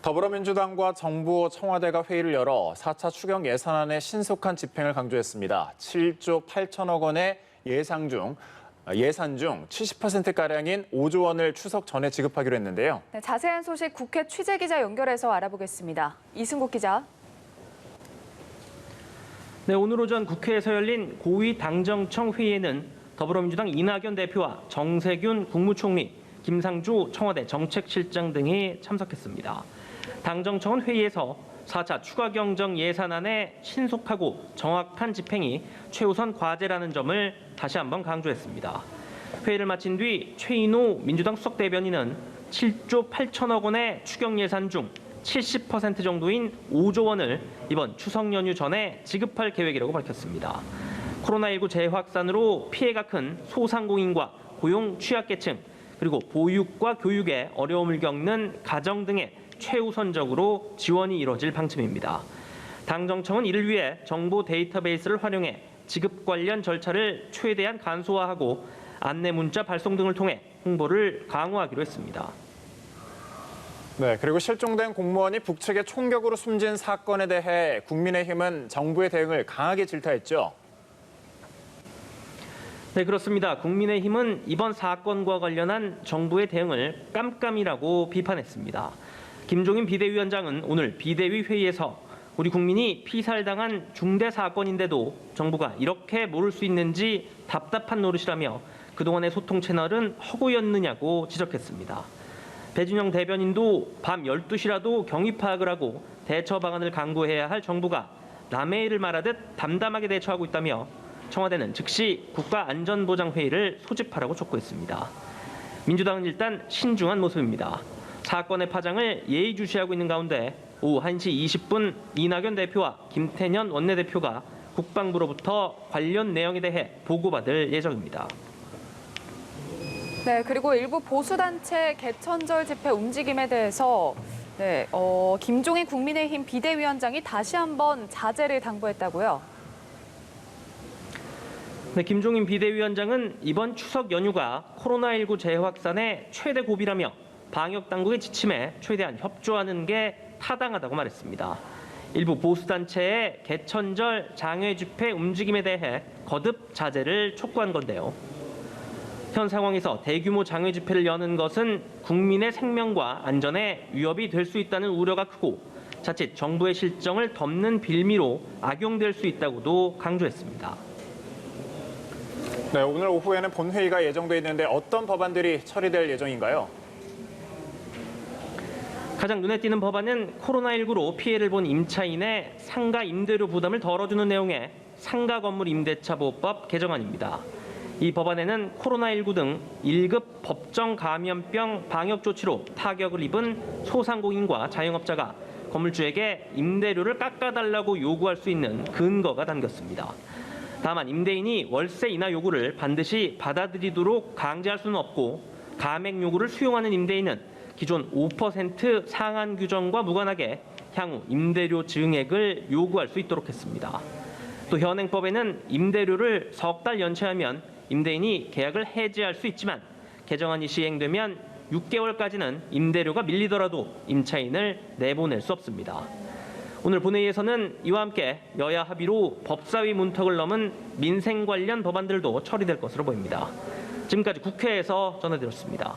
더불어민주당과 정부, 청와대가 회의를 열어 4차 추경 예산안의 신속한 집행을 강조했습니다. 7조 8천억 원의 예산 중 70%가량인 5조 원을 추석 전에 지급하기로 했는데요. 네, 자세한 소식 국회 취재기자 연결해서 알아보겠습니다. 이승국 기자. 네, 오늘 오전 국회에서 열린 고위당정청 회의에는 더불어민주당 이낙연 대표와 정세균 국무총리, 김상조 청와대 정책실장 등이 참석했습니다. 당정청은 회의에서 4차 추가 경정 예산안의 신속하고 정확한 집행이 최우선 과제라는 점을 다시 한번 강조했습니다. 회의를 마친 뒤 최인호 민주당 수석 대변인은 7조 8천억 원의 추경 예산 중 70% 정도인 5조 원을 이번 추석 연휴 전에 지급할 계획이라고 밝혔습니다. 코로나19 재확산으로 피해가 큰 소상공인과 고용 취약계층, 그리고 보육과 교육에 어려움을 겪는 가정 등의 최우선적으로 지원이 이뤄질 방침입니다. 당정청은 이를 위해 정보 데이터베이스를 활용해 지급 관련 절차를 최대한 간소화하고 안내 문자 발송 등을 통해 홍보를 강화하기로 했습니다. 네, 그리고 실종된 공무원이 북측의 총격으로 숨진 사건에 대해 국민의힘은 정부의 대응을 강하게 질타했죠. 네, 그렇습니다. 국민의힘은 이번 사건과 관련한 정부의 대응을 깜깜이라고 비판했습니다. 김종인 비대위원장은 오늘 비대위 회의에서 우리 국민이 피살당한 중대 사건인데도 정부가 이렇게 모를 수 있는지 답답한 노릇이라며 그동안의 소통 채널은 허구였느냐고 지적했습니다. 배진영 대변인도 밤 12시라도 경위 파악을 하고 대처 방안을 강구해야 할 정부가 남의 일을 말하듯 담담하게 대처하고 있다며 청와대는 즉시 국가안전보장회의를 소집하라고 촉구했습니다. 민주당은 일단 신중한 모습입니다. 사건의 파장을 예의주시하고 있는 가운데 오후 1시 20분 이낙연 대표와 김태년 원내대표가 국방부로부터 관련 내용에 대해 보고받을 예정입니다. 네, 그리고 일부 보수단체 개천절 집회 움직임에 대해서 김종인 국민의힘 비대위원장이 다시 한번 자제를 당부했다고요. 네, 김종인 비대위원장은 이번 추석 연휴가 코로나19 재확산의 최대 고비라며 방역 당국의 지침에 최대한 협조하는 게 타당하다고 말했습니다. 일부 보수단체의 개천절 장외 집회 움직임에 대해 거듭 자제를 촉구한 건데요. 현 상황에서 대규모 장외 집회를 여는 것은 국민의 생명과 안전에 위협이 될 수 있다는 우려가 크고 자칫 정부의 실정을 덮는 빌미로 악용될 수 있다고도 강조했습니다. 네, 오늘 오후에는 본회의가 예정돼 있는데 어떤 법안들이 처리될 예정인가요? 가장 눈에 띄는 법안은 코로나19로 피해를 본 임차인의 상가 임대료 부담을 덜어주는 내용의 상가 건물 임대차 보호법 개정안입니다. 이 법안에는 코로나19 등 1급 법정 감염병 방역 조치로 타격을 입은 소상공인과 자영업자가 건물주에게 임대료를 깎아달라고 요구할 수 있는 근거가 담겼습니다. 다만 임대인이 월세 인하 요구를 반드시 받아들이도록 강제할 수는 없고 감액 요구를 수용하는 임대인은 기존 5% 상한 규정과 무관하게 향후 임대료 증액을 요구할 수 있도록 했습니다. 또 현행법에는 임대료를 석 달 연체하면 임대인이 계약을 해지할 수 있지만 개정안이 시행되면 6개월까지는 임대료가 밀리더라도 임차인을 내보낼 수 없습니다. 오늘 본회의에서는 이와 함께 여야 합의로 법사위 문턱을 넘은 민생 관련 법안들도 처리될 것으로 보입니다. 지금까지 국회에서 전해드렸습니다.